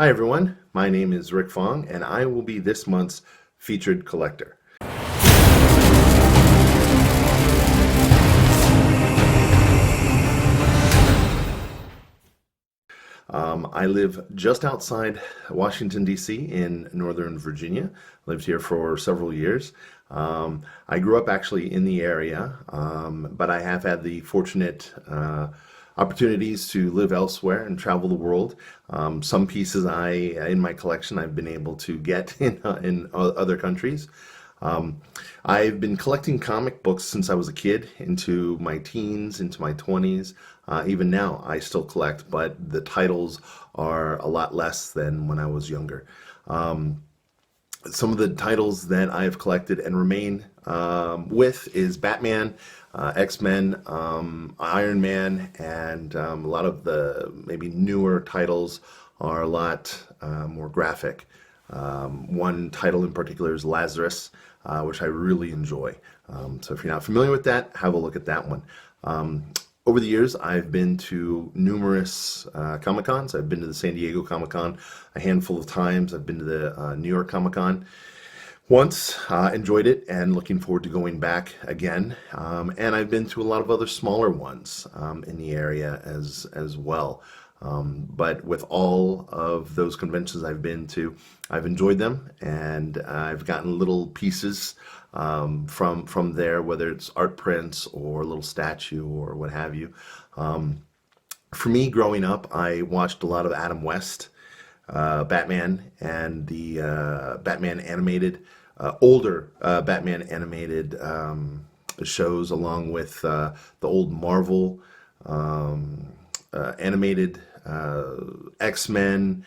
Hi everyone, my name is Rick Fong and I will be this month's featured collector. I live just outside Washington, D.C. in Northern Virginia. Lived here for several years. I grew up actually in the area, but I have had the fortunate opportunities to live elsewhere and travel the world. Some pieces in my collection I've been able to get in other countries. I've been collecting comic books since I was a kid, into my teens, into my 20s. Even now, I still collect, but the titles are a lot less than when I was younger. Some of the titles that I have collected and remain with is Batman, X-Men, Iron Man, and a lot of the maybe newer titles are a lot more graphic. One title in particular is Lazarus, which I really enjoy. So if you're not familiar with that, have a look at that one. Over the years, I've been to numerous Comic Cons. I've been to the San Diego Comic Con a handful of times. I've been to the New York Comic Con once, enjoyed it, and looking forward to going back again. And I've been to a lot of other smaller ones in the area as well. But with all of those conventions I've been to, I've enjoyed them, and I've gotten little pieces from there, whether it's art prints or a little statue or what have you. For me, growing up, I watched a lot of Adam West, Batman, and the Batman animated, older Batman animated shows, along with the old Marvel animated X-Men,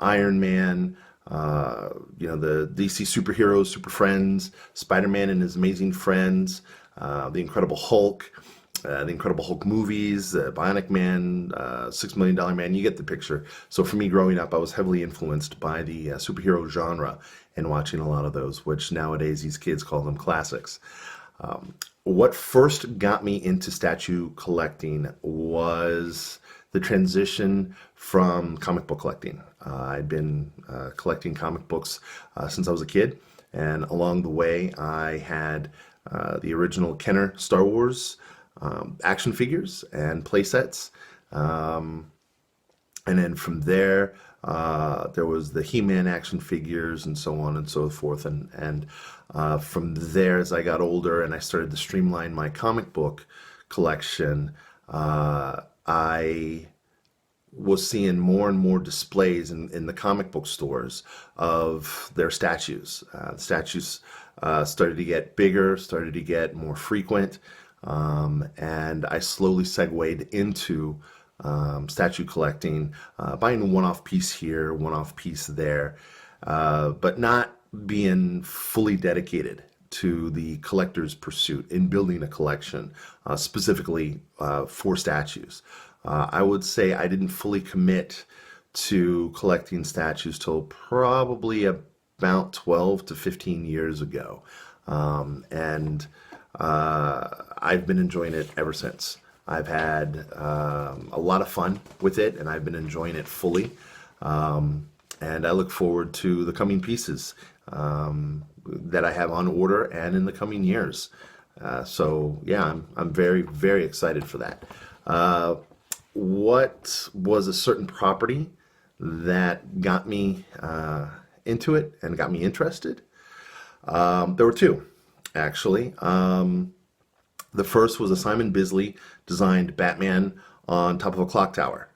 Iron Man, the DC superheroes, Super Friends, Spider-Man and His Amazing Friends, the Incredible Hulk, the Incredible Hulk movies, Bionic Man, $6 Million Man, you get the picture. So for me growing up, I was heavily influenced by the superhero genre and watching a lot of those, which nowadays these kids call them classics. What first got me into statue collecting was the transition from comic book collecting. I'd been collecting comic books since I was a kid, and along the way I had the original Kenner Star Wars action figures and play sets. And then from there, there was the He-Man action figures and so on and so forth. And from there, as I got older and I started to streamline my comic book collection, I was seeing more and more displays in the comic book stores of their statues. The statues started to get bigger, started to get more frequent, and I slowly segued into statue collecting, buying a one-off piece here, one-off piece there, but not being fully dedicated to the collector's pursuit in building a collection, specifically for statues. I would say I didn't fully commit to collecting statues till probably about 12 to 15 years ago. And I've been enjoying it ever since. I've had a lot of fun with it, and I've been enjoying it fully. And I look forward to the coming pieces that I have on order and in the coming years. So yeah, I'm very, very excited for that. What was a certain property that got me into it and got me interested? There were two, actually. The first was a Simon Bisley designed Batman on top of a clock tower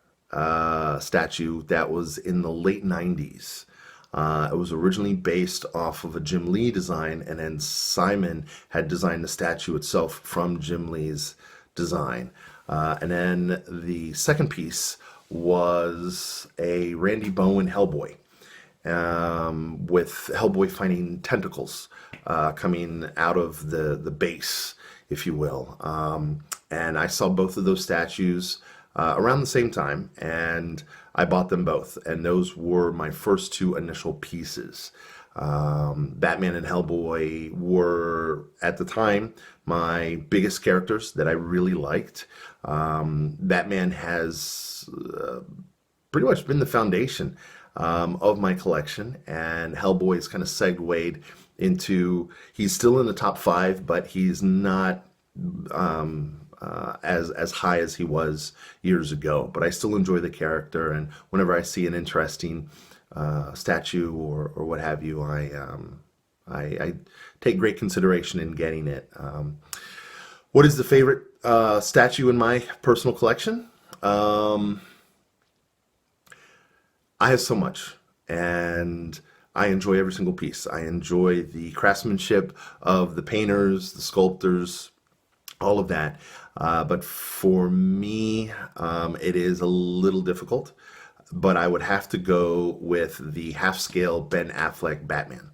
statue that was in the late 90s. It was originally based off of a Jim Lee design, and then Simon had designed the statue itself from Jim Lee's design. And then the second piece was a Randy Bowen Hellboy, with Hellboy finding tentacles coming out of the base, if you will. And I saw both of those statues around the same time, and I bought them both. And those were my first two initial pieces. Batman and Hellboy were, at the time, my biggest characters that I really liked. Batman has pretty much been the foundation of my collection, and Hellboy is kind of segued into, he's still in the top five, but he's not as high as he was years ago. But I still enjoy the character, and whenever I see an interesting statue or what have you, I take great consideration in getting it. What is the favorite statue in my personal collection? I have so much, and I enjoy every single piece. I enjoy the craftsmanship of the painters, the sculptors, all of that. But for me, it is a little difficult. But I would have to go with the half-scale Ben Affleck Batman,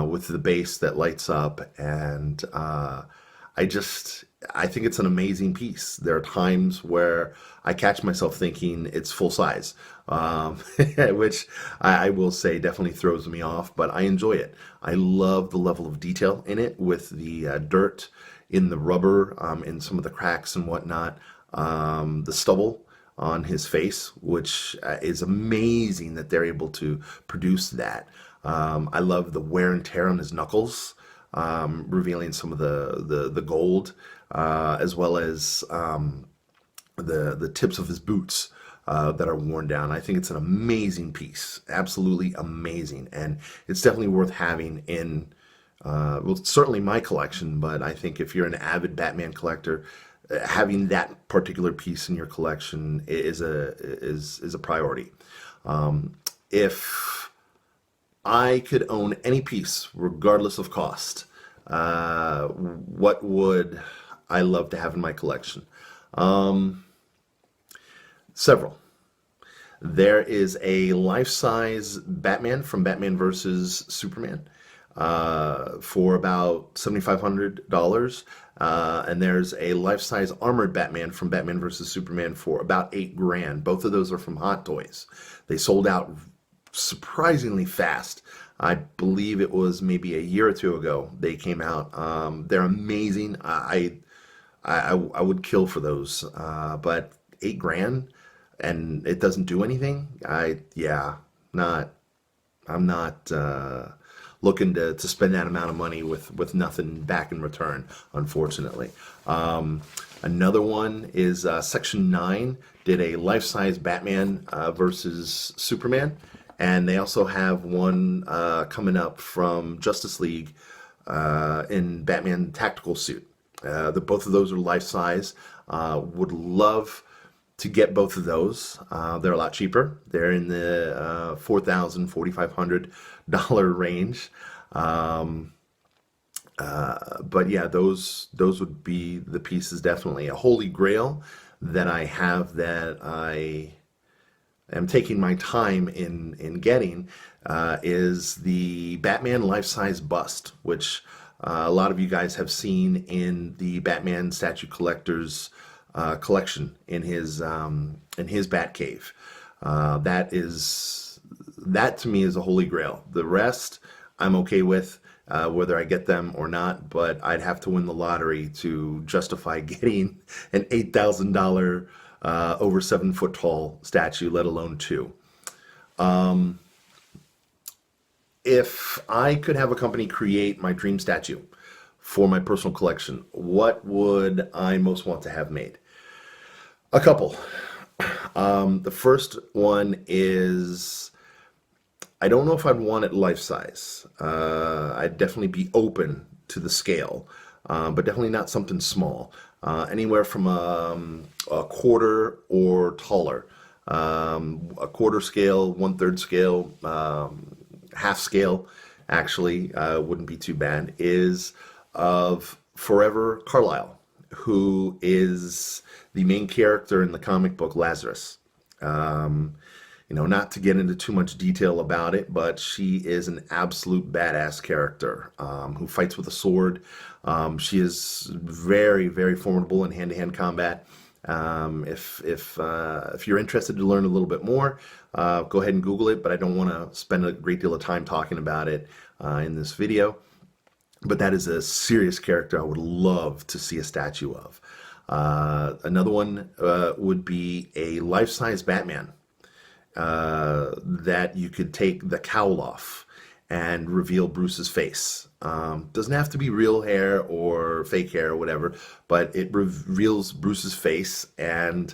with the base that lights up, and I just I think it's an amazing piece. There are times where I catch myself thinking it's full size, which I will say definitely throws me off, but I enjoy it. I love the level of detail in it with the dirt in the rubber, in some of the cracks and whatnot, the stubble on his face, which is amazing that they're able to produce that. I love the wear and tear on his knuckles, revealing some of the gold, as well as the tips of his boots that are worn down. I think it's an amazing piece, absolutely amazing, and it's definitely worth having in, well, certainly my collection. But I think if you're an avid Batman collector, having that particular piece in your collection is a priority. If I could own any piece, regardless of cost, what would I love to have in my collection? Several. There is a life-size Batman from Batman versus Superman, for about $7,500. And there's a life-size armored Batman from Batman versus Superman for about $8,000. Both of those are from Hot Toys. They sold out surprisingly fast. I believe it was maybe a year or two ago they came out. They're amazing. I would kill for those. But $8,000 and it doesn't do anything. I'm not looking to spend that amount of money with nothing back in return, unfortunately. Another one is Section 9 did a life-size Batman versus Superman, and they also have one coming up from Justice League in Batman tactical suit. Both of those are life-size. Would love to get both of those. They're a lot cheaper. They're in the $4,000, $4,500 range. But yeah, those would be the pieces. Definitely a holy grail that I have, that I am taking my time in getting, is the Batman life-size bust, which a lot of you guys have seen in the Batman statue collector's collection in his Batcave. That to me is a holy grail. The rest I'm okay with, whether I get them or not, but I'd have to win the lottery to justify getting an $8,000 over 7 foot tall statue, let alone two. If I could have a company create my dream statue for my personal collection, what would I most want to have made? A couple. The first one is, I don't know if I'd want it life size. I'd definitely be open to the scale, but definitely not something small. Anywhere from a quarter or taller. A quarter scale, 1/3 scale, half scale, actually, wouldn't be too bad, is of Forever Carlyle, who is the main character in the comic book Lazarus. Not to get into too much detail about it, but she is an absolute badass character, who fights with a sword. She is very, very formidable in hand-to-hand combat. If you're interested to learn a little bit more, go ahead and Google it, but I don't want to spend a great deal of time talking about it in this video. But that is a serious character I would love to see a statue of. Another one would be a life-size Batman. that you could take the cowl off and reveal Bruce's face. Doesn't have to be real hair or fake hair or whatever, but it reveals Bruce's face, and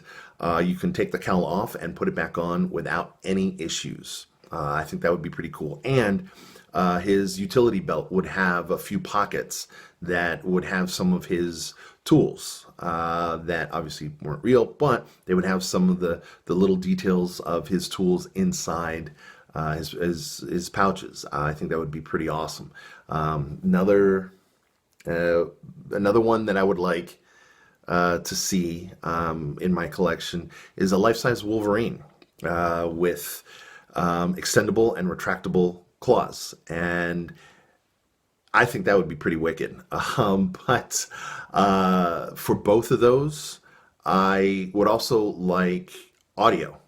you can take the cowl off and put it back on without any issues. I think that would be pretty cool. And his utility belt would have a few pockets that would have some of his tools that obviously weren't real, but they would have some of the little details of his tools inside his pouches. I think that would be pretty awesome. Another one that I would like to see in my collection is a life-size Wolverine with extendable and retractable claws, and I think that would be pretty wicked. But for both of those, I would also like audio.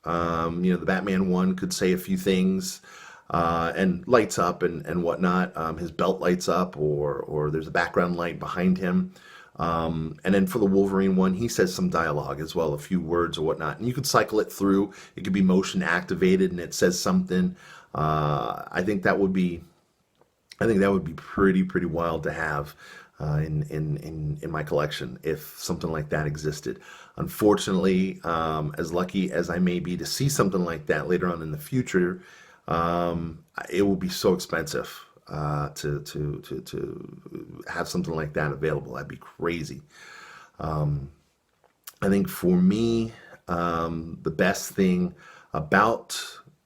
The Batman one could say a few things and lights up and whatnot. His belt lights up, or there's a background light behind him. And then for the Wolverine one, he says some dialogue as well, a few words or whatnot. And you could cycle it through. It could be motion activated, and it says something. I think that would be pretty wild to have in my collection if something like that existed. Unfortunately, as lucky as I may be to see something like that later on in the future, it will be so expensive to have something like that available. That'd be crazy. I think for me, the best thing about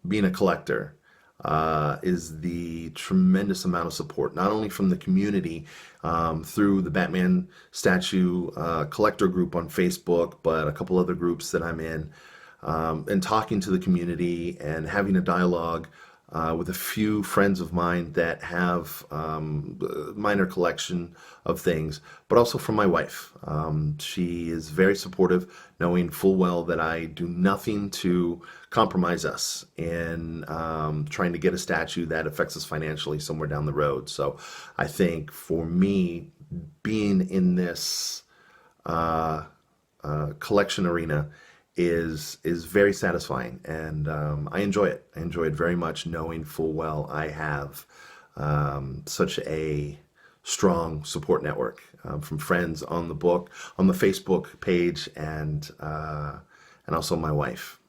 being a collector is the tremendous amount of support, not only from the community through the Batman statue collector group on Facebook, but a couple other groups that I'm in, and talking to the community and having a dialogue with a few friends of mine that have a minor collection of things, but also from my wife. She is very supportive, knowing full well that I do nothing to compromise us in trying to get a statue that affects us financially somewhere down the road. So I think for me, being in this collection arena is very satisfying, and I enjoy it. I enjoy it very much, knowing full well I have such a strong support network from friends on the book, on the Facebook page, and also my wife.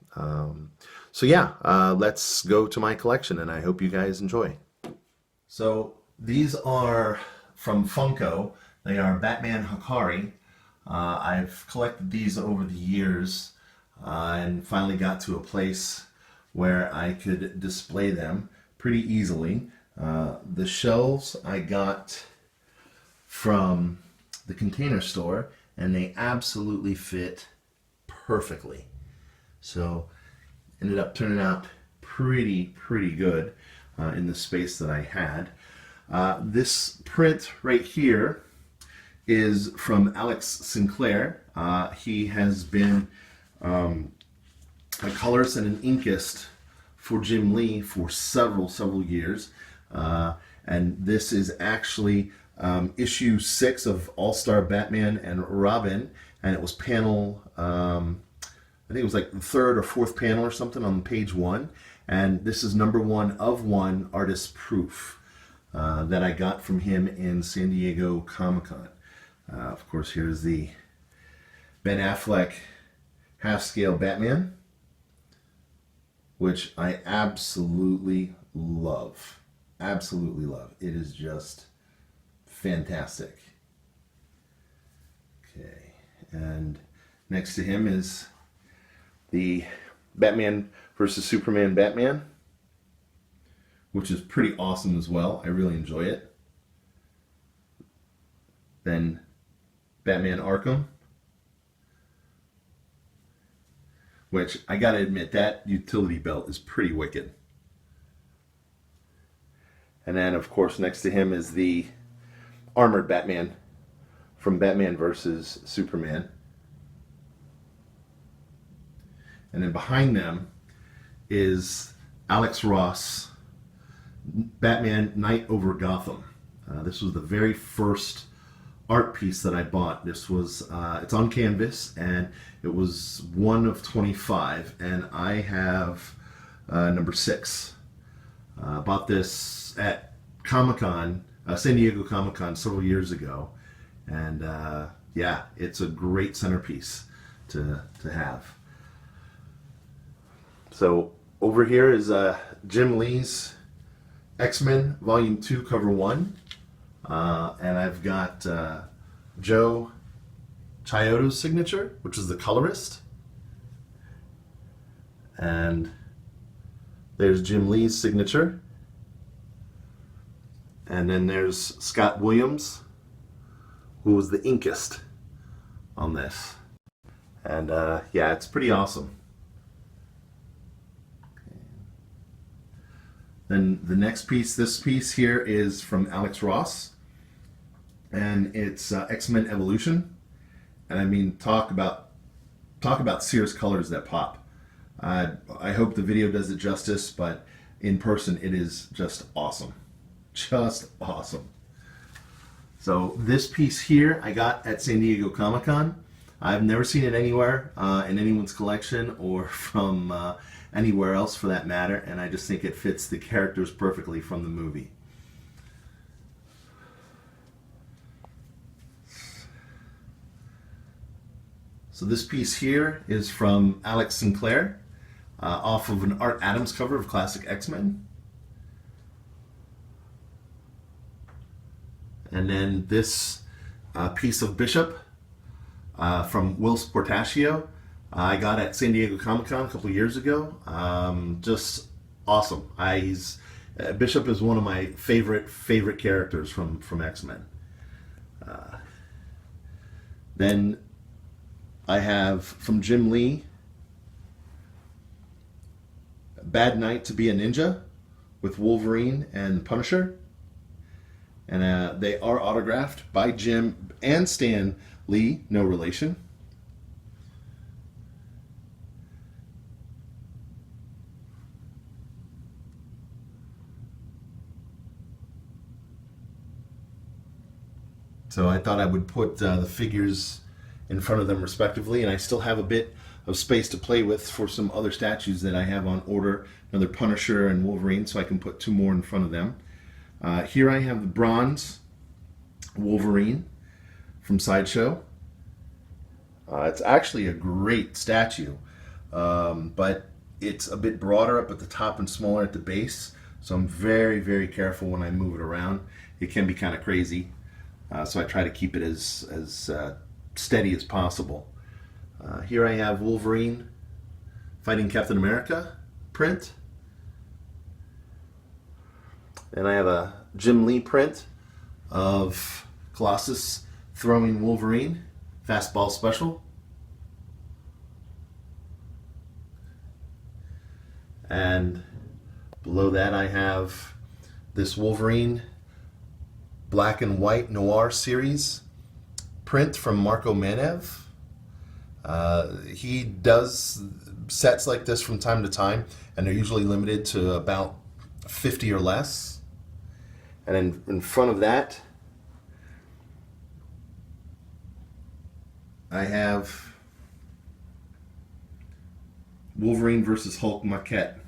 So yeah, let's go to my collection, and I hope you guys enjoy. So these are from Funko. They are Batman Hikari. I've collected these over the years. And finally got to a place where I could display them pretty easily. The shelves I got from the Container Store, and they absolutely fit perfectly. So ended up turning out pretty good in the space that I had. This print right here is from Alex Sinclair. He has been a colorist and an inkist for Jim Lee for several years, and this is actually issue 6 of All-Star Batman and Robin, and it was panel, I think it was like the 3rd or 4th panel or something on page 1, and this is number 1 of 1 artist proof that I got from him in San Diego Comic-Con. Of course, here's the Ben Affleck half-scale Batman, which I absolutely love. Absolutely love. It is just fantastic. Okay, and next to him is the Batman versus Superman Batman, which is pretty awesome as well. I really enjoy it. Then Batman Arkham, which I gotta admit, that utility belt is pretty wicked. And then, of course, next to him is the armored Batman from Batman vs. Superman. And then behind them is Alex Ross, Batman Night Over Gotham. This was the very first art piece that I bought. This was it's on canvas, and it was one of 25, and I have number 6. Bought this at Comic-Con, San Diego Comic-Con several years ago, and yeah, it's a great centerpiece to have. So over here is Jim Lee's X-Men Volume 2, Cover 1. And I've got Joe Chiodo's signature, which is the colorist. And there's Jim Lee's signature. And then there's Scott Williams, who was the inkist on this. And yeah, it's pretty awesome. Then the next piece, this piece here is from Alex Ross, and it's X-Men Evolution. And I mean, talk about Sears colors that pop. I hope the video does it justice, but in person it is just awesome. Just awesome. So this piece here I got at San Diego Comic-Con. I've never seen it anywhere in anyone's collection or from anywhere else for that matter, and I just think it fits the characters perfectly from the movie. So this piece here is from Alex Sinclair, off of an Art Adams cover of Classic X-Men. And then this piece of Bishop from Will Portacio, I got at San Diego Comic-Con a couple years ago. Just awesome. Bishop is one of my favorite characters from X-Men. Then I have from Jim Lee, Bad Night to Be a Ninja with Wolverine and Punisher. And they are autographed by Jim and Stan Lee, no relation. So I thought I would put the figures in front of them respectively, and I still have a bit of space to play with for some other statues that I have on order, another Punisher and Wolverine, so I can put 2 more in front of them. Here I have the bronze Wolverine from Sideshow. It's actually a great statue, but it's a bit broader up at the top and smaller at the base, so I'm very careful when I move it around. It can be kind of crazy. So I try to keep it as steady as possible. Here I have Wolverine fighting Captain America print. And I have a Jim Lee print of Colossus throwing Wolverine, fastball special. And below that I have this Wolverine black and white noir series print from Marco Manev. He does sets like this from time to time, and they're usually limited to about 50 or less. And in front of that I have Wolverine versus Hulk maquette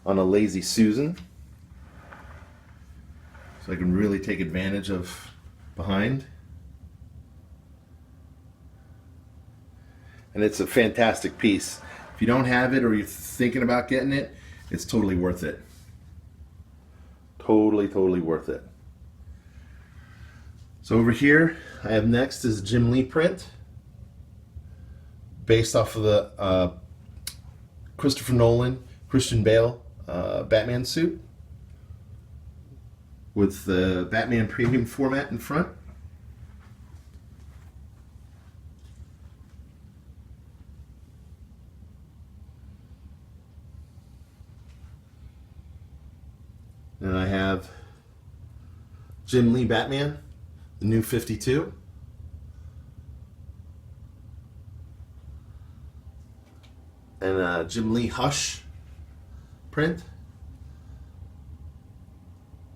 on a Lazy Susan, so I can really take advantage of behind. And it's a fantastic piece. If you don't have it or you're thinking about getting it, it's totally worth it. Totally worth it. So over here I have next is Jim Lee print based off of the Christopher Nolan, Christian Bale Batman suit with the Batman Premium format in front. And I have Jim Lee Batman, the new 52. And Jim Lee Hush print.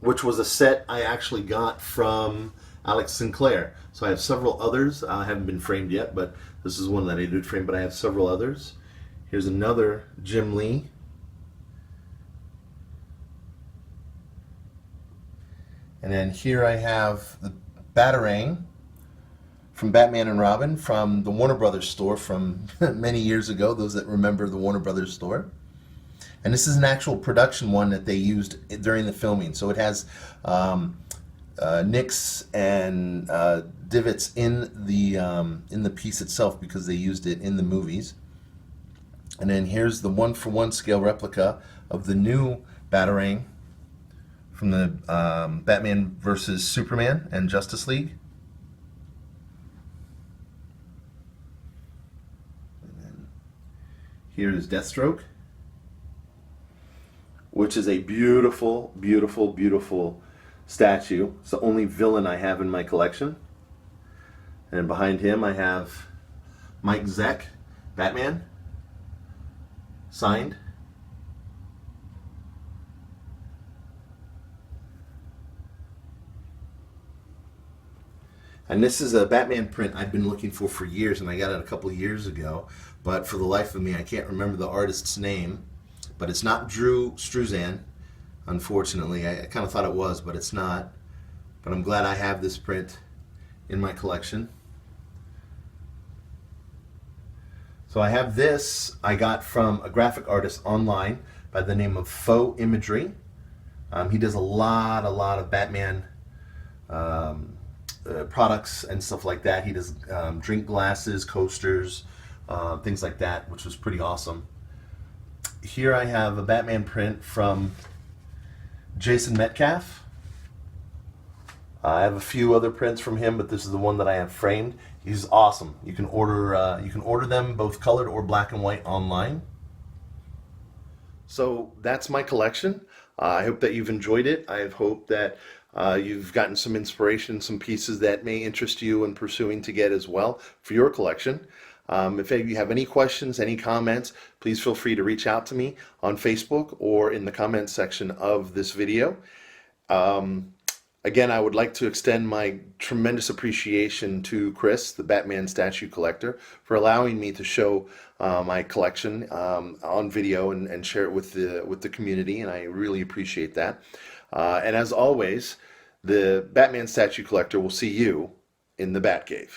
which was a set I actually got from Alex Sinclair. So I have several others. I haven't been framed yet, but this is one that I did frame, but I have several others. Here's another Jim Lee. And then here I have the Batarang from Batman and Robin from the Warner Brothers store from many years ago, those that remember the Warner Brothers store. And this is an actual production one that they used during the filming. So it has nicks and divots in the piece itself because they used it in the movies. And then here's the 1-for-1 scale replica of the new Batarang from the Batman vs. Superman and Justice League. And then here is Deathstroke, which is a beautiful, beautiful, beautiful statue. It's the only villain I have in my collection. And behind him I have Mike Zeck, Batman, signed. And this is a Batman print I've been looking for years, and I got it a couple of years ago. But for the life of me, I can't remember the artist's name. But it's not Drew Struzan, unfortunately. I kind of thought it was, but it's not. But I'm glad I have this print in my collection. So I have this I got from a graphic artist online by the name of Faux Imagery. He does a lot of Batman products and stuff like that. He does drink glasses, coasters, things like that, which was pretty awesome. Here I have a Batman print from Jason Metcalf. I have a few other prints from him, but this is the one that I have framed. He's awesome. You can order them both colored or black and white online. So that's my collection. I hope that you've enjoyed it. I hope that you've gotten some inspiration, some pieces that may interest you in pursuing to get as well for your collection. If you have any questions, any comments, please feel free to reach out to me on Facebook or in the comments section of this video. Again, I would like to extend my tremendous appreciation to Chris, the Batman statue collector, for allowing me to show my collection on video and share it with the community, and I really appreciate that. And as always, the Batman statue collector will see you in the Batcave.